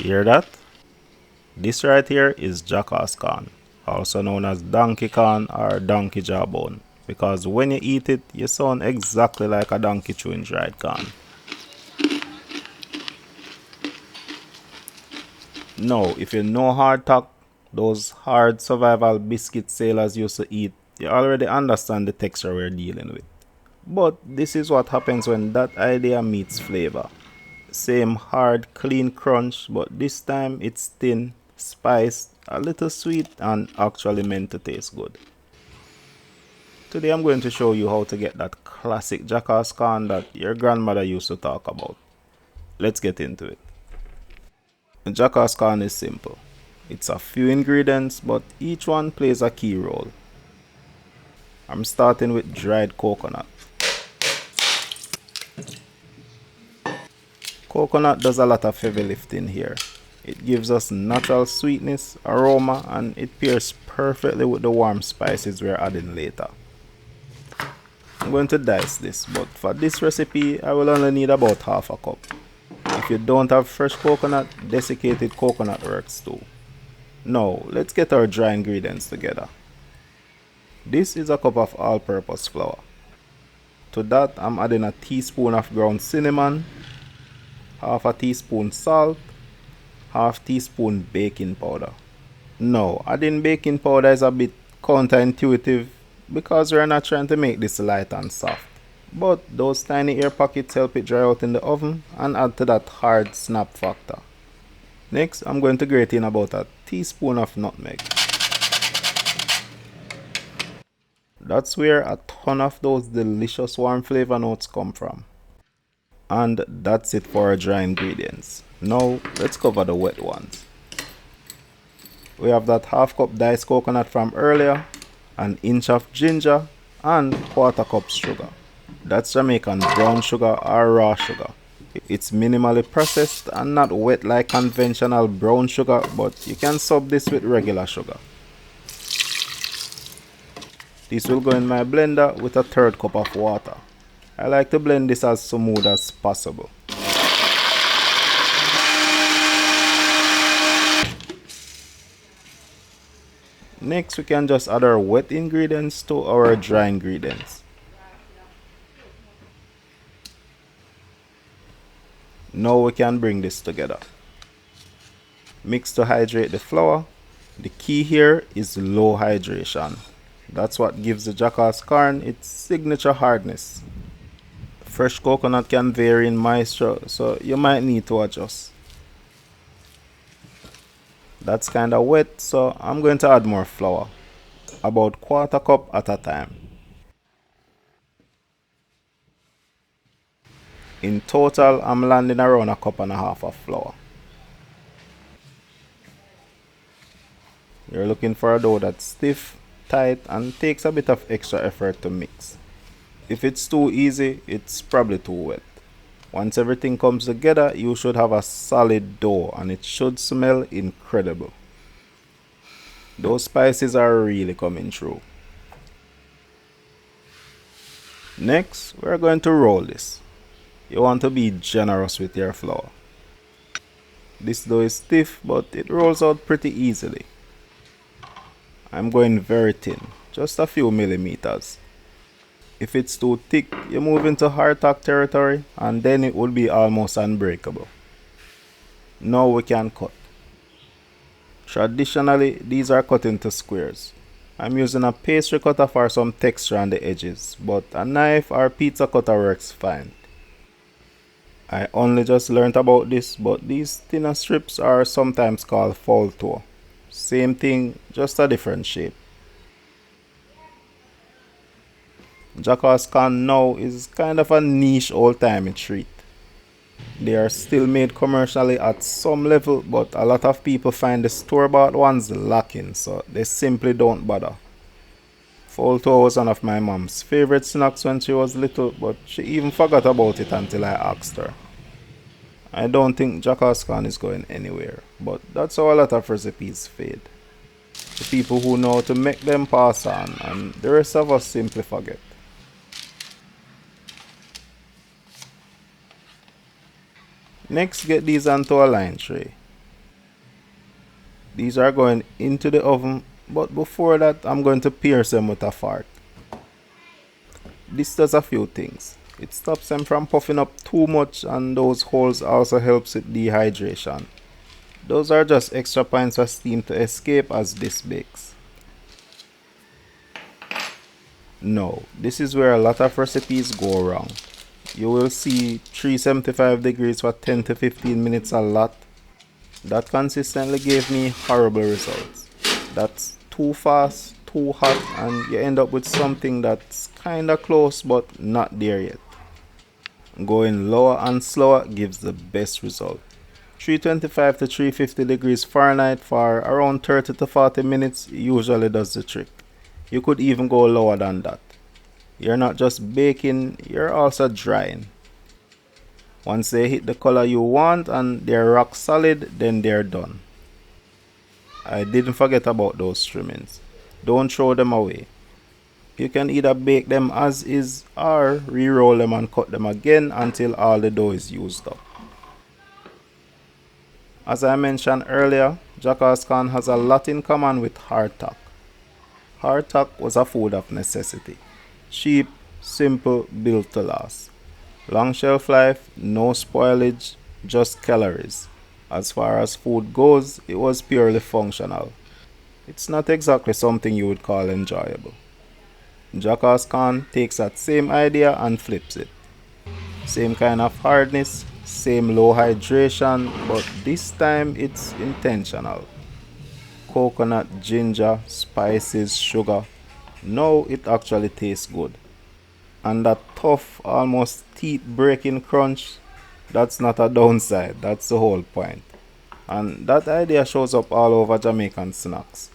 Hear that? This right here is jackass corn, also known as donkey corn or donkey jawbone, because when you eat it, you sound exactly like a donkey chewing dried corn. Now, if you know hardtack, those hard survival biscuit sailors used to eat, you already understand the texture we're dealing with. But this is what happens when that idea meets flavor. Same hard, clean crunch, but this time it's thin, spiced, a little sweet, and actually meant to taste good. Today I'm going to show you how to get that classic jackass corn that your grandmother used to talk about. Let's get into it. Jackass corn is simple. It's a few ingredients, but each one plays a key role. I'm starting with dried coconut. Coconut does a lot of heavy lifting here. It gives us natural sweetness, aroma, and it pairs perfectly with the warm spices we're adding later. I'm going to dice this, but for this recipe I will only need about half a cup. If you don't have fresh coconut, desiccated coconut works too. Now, let's get our dry ingredients together. This is a cup of all-purpose flour. To that, I'm adding a teaspoon of ground cinnamon, half a teaspoon salt, half teaspoon baking powder. Now, adding baking powder is a bit counterintuitive because we're not trying to make this light and soft. But those tiny air pockets help it dry out in the oven and add to that hard snap factor. Next, I'm going to grate in about a teaspoon of nutmeg. That's where a ton of those delicious warm flavor notes come from. And that's it for our dry ingredients. Now, let's cover the wet ones. We have that half cup diced coconut from earlier, an inch of ginger, and quarter cup sugar. That's Jamaican brown sugar or raw sugar. It's minimally processed and not wet like conventional brown sugar, but you can sub this with regular sugar. This will go in my blender with a third cup of water. I like to blend this as smooth as possible. Next, we can just add our wet ingredients to our dry ingredients. Now we can bring this together. Mix to hydrate the flour. The key here is low hydration. That's what gives the jackass corn its signature hardness. Fresh coconut can vary in moisture, so you might need to adjust. That's kinda wet, so I'm going to add more flour. About quarter cup at a time. In total, I'm landing around a cup and a half of flour. You're looking for a dough that's stiff, tight, and takes a bit of extra effort to mix. If it's too easy, it's probably too wet. Once everything comes together, you should have a solid dough and it should smell incredible. Those spices are really coming through. Next, we're going to roll this. You want to be generous with your flour. This dough is stiff, but it rolls out pretty easily. I'm going very thin, just a few millimeters. If it's too thick, you move into hardtack territory and then it would be almost unbreakable. Now we can cut. Traditionally, these are cut into squares. I'm using a pastry cutter for some texture on the edges, but a knife or pizza cutter works fine. I only just learned about this, but these thinner strips are sometimes called foul toe. Same thing, just a different shape. Jackass corn now is kind of a niche old-timey treat. They are still made commercially at some level, but a lot of people find the store-bought ones lacking, so they simply don't bother. Foul toe was one of my mom's favorite snacks when she was little, but she even forgot about it until I asked her. I don't think jackass corn is going anywhere, but that's how a lot of recipes fade. The people who know how to make them pass on, and the rest of us simply forget. Next, get these onto a line tray. These are going into the oven, but before that I'm going to pierce them with a fork. This does a few things. It stops them from puffing up too much, and those holes also helps with dehydration. Those are just extra points of steam to escape as this bakes. No, this is where a lot of recipes go wrong. You will see 375 degrees for 10 to 15 minutes a lot. That consistently gave me horrible results. That's too fast, too hot, and you end up with something that's kinda close but not there yet. Going lower and slower gives the best result. 325 to 350 degrees Fahrenheit for around 30 to 40 minutes usually does the trick. You could even go lower than that. You're not just baking, you're also drying. Once they hit the color you want and they're rock solid, then they're done. I didn't forget about those trimmings. Don't throw them away. You can either bake them as is or re-roll them and cut them again until all the dough is used up. As I mentioned earlier, jackass corn has a lot in common with hardtack. Hardtack was a food of necessity. Cheap, simple, built to last. Long shelf life, no spoilage, just calories. As far as food goes, it was purely functional. It's not exactly something you would call enjoyable. Jackass corn takes that same idea and flips it. Same kind of hardness, same low hydration, but this time it's intentional. Coconut, ginger, spices, sugar. Now it actually tastes good. And that tough, almost teeth-breaking crunch, that's not a downside, that's the whole point. And that idea shows up all over Jamaican snacks.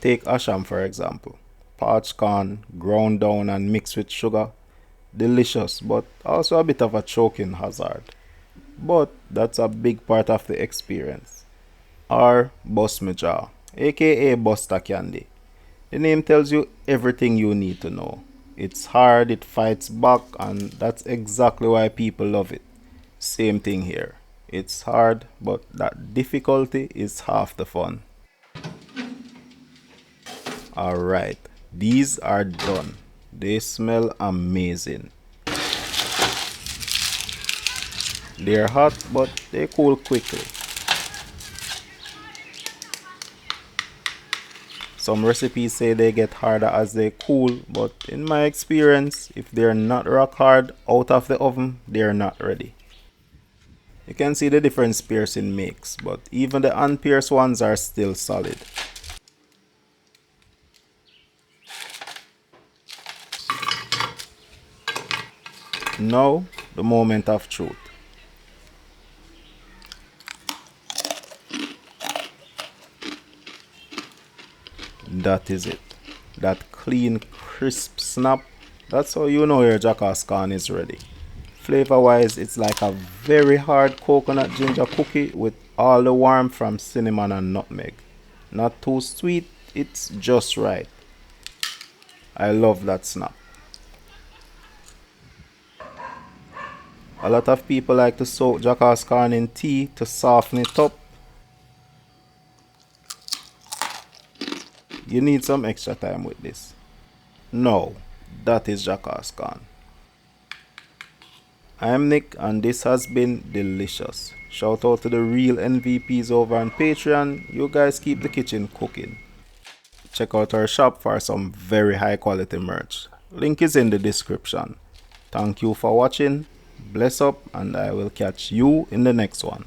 Take asham for example. Parched corn, ground down and mixed with sugar. Delicious, but also a bit of a choking hazard. But that's a big part of the experience. Or bust me jaw, aka Buster Candy. The name tells you everything you need to know. It's hard, it fights back, and that's exactly why people love it. Same thing here. It's hard, but that difficulty is half the fun. Alright, these are done. They smell amazing. They're hot, but they cool quickly. Some recipes say they get harder as they cool, but in my experience, if they're not rock hard out of the oven, they're not ready. You can see the different piercing makes, but even the unpierced ones are still solid. Now, the moment of truth. That is it. That clean, crisp snap. That's how you know your jackass corn is ready. Flavor wise, it's like a very hard coconut ginger cookie with all the warmth from cinnamon and nutmeg. Not too sweet, it's just right. I love that snap. A lot of people like to soak jackass corn in tea to soften it up. You need some extra time with this. No, that is jackass corn. I'm Nick and this has been delicious. Shout out to the real MVPs over on Patreon. You guys keep the kitchen cooking. Check out our shop for some very high quality merch. Link is in the description. Thank you for watching. Bless up and I will catch you in the next one.